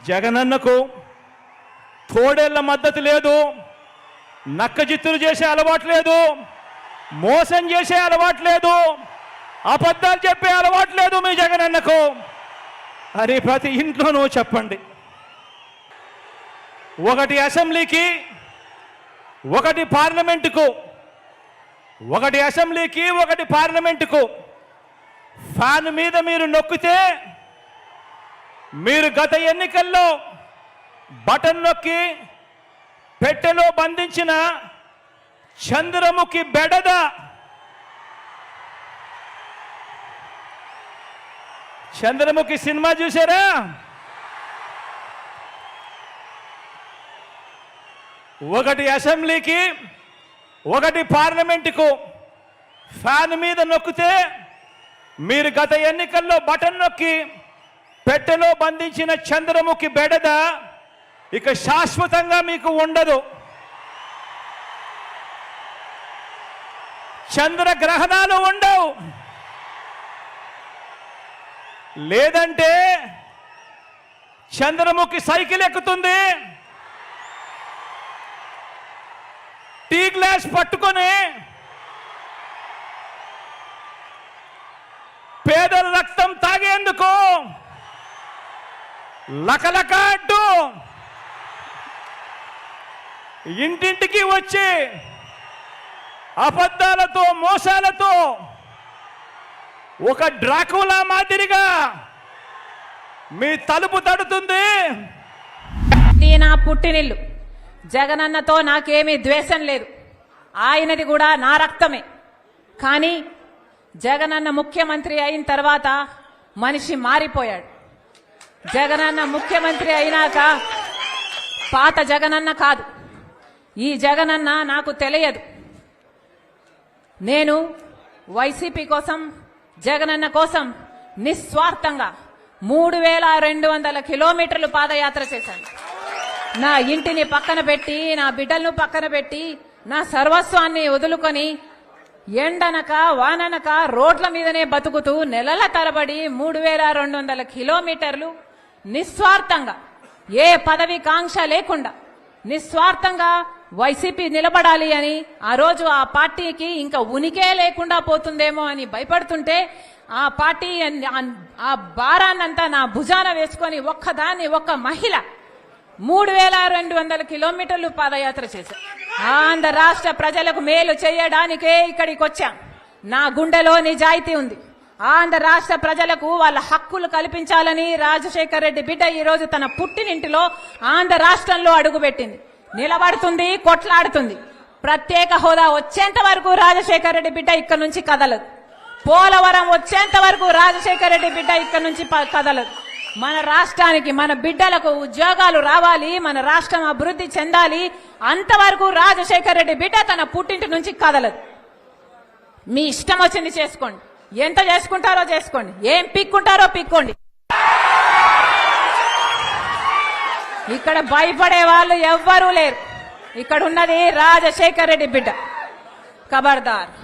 జగనన్నకు తోడేళ్ల మద్దతు లేదు, నక్కజిత్తులు చేసే అలవాటు లేదు, మోసం చేసే అలవాటు లేదు, అబద్ధాలు చెప్పే అలవాటు లేదు మీ జగనన్నకు అని ప్రతి ఇంట్లోనూ చెప్పండి. ఒకటి అసెంబ్లీకి, ఒకటి పార్లమెంటుకు, ఒకటి అసెంబ్లీకి, ఒకటి పార్లమెంటుకు ఫ్యాన్ మీద మీరు నొక్కితే మీరు గత ఎన్నికల్లో బటన్ నొక్కి పెట్టెలో బంధించిన చంద్రముఖి బెడద చంద్రముఖి సినిమా చూసారా? ఒకటి అసెంబ్లీకి, ఒకటి పార్లమెంటుకు ఫ్యాన్ మీద నొక్కితే మీరు గత ఎన్నికల్లో బటన్ నొక్కి పెట్టెలో బంధించిన చంద్రముఖి బెడద ఇక శాశ్వతంగా మీకు ఉండదు. చంద్రగ్రహణాలు ఉండవు. లేదంటే చంద్రముఖి సైకిల్ ఎక్కుతుంది, టీ గ్లాస్ పట్టుకొని పేదల రక్తం తాగేందుకు లకలక అంటూ ఇంటింటికి వచ్చి అబద్ధాలతో మోసాలతో ఒక డ్రాకులా మాదిరిగా మీ తలుపు తడుతుంది. నా పుట్టినిల్లు. జగనన్నతో నాకేమీ ద్వేషం లేదు, ఆయనది కూడా నా రక్తమే. కానీ జగనన్న ముఖ్యమంత్రి అయిన తర్వాత మనిషి మారిపోయాడు. జగనన్న ముఖ్యమంత్రి అయినాక పాత జగనన్న కాదు, ఈ జగనన్న నాకు తెలియదు. నేను వైసీపీ కోసం, జగనన్న కోసం నిస్వార్థంగా 3200 కిలోమీటర్లు పాదయాత్ర చేశాను. నా ఇంటిని పక్కన పెట్టి, నా బిడ్డలను పక్కన పెట్టి, నా సర్వస్వాన్ని వదులుకొని ఎండనక వాననక రోడ్ల మీదనే బతుకుతూ నెలల తరబడి 3200 కిలోమీటర్లు నిస్వార్థంగా, ఏ పదవి కాంక్ష లేకుండా నిస్వార్థంగా వైసీపీ నిలబడాలి అని, ఆ రోజు ఆ పార్టీకి ఇంకా ఉనికే లేకుండా పోతుందేమో అని భయపడుతుంటే ఆ పార్టీ ఆ భారాన్నంతా నా భుజాన వేసుకొని ఒక్క మహిళ 3200 కిలోమీటర్లు పాదయాత్ర చేశారు. ఆంధ్ర రాష్ట్ర ప్రజలకు మేలు చేయడానికే ఇక్కడికి వచ్చాం. నా గుండెలో నిజాయితీ ఉంది. ఆంధ్ర రాష్ట్ర ప్రజలకు వాళ్ళ హక్కులు కల్పించాలని రాజశేఖర్ రెడ్డి బిడ్డ ఈ రోజు తన పుట్టినింటిలో ఆంధ్ర రాష్ట్రంలో అడుగుపెట్టింది. నిలబడుతుంది, కొట్లాడుతుంది. ప్రత్యేక హోదా వచ్చేంత వరకు రాజశేఖర్ రెడ్డి బిడ్డ ఇక్కడ నుంచి కదలదు. పోలవరం వచ్చేంత వరకు రాజశేఖర్ రెడ్డి బిడ్డ ఇక్కడ నుంచి కదలదు. మన రాష్ట్రానికి, మన బిడ్డలకు ఉద్యోగాలు రావాలి, మన రాష్ట్రం అభివృద్ధి చెందాలి, అంతవరకు రాజశేఖర్ రెడ్డి బిడ్డ తన పుట్టింటి నుంచి కదలదు. మీ ఇష్టం వచ్చింది చేసుకోండి, ఎంత చేసుకుంటారో చేసుకోండి, ఏం పిక్కుంటారో పిక్కోండి. ఇక్కడ భయపడే వాళ్ళు ఎవ్వరూ లేరు. ఇక్కడ ఉన్నది రాజశేఖర్ రెడ్డి బిడ్డ. ఖబర్దార్.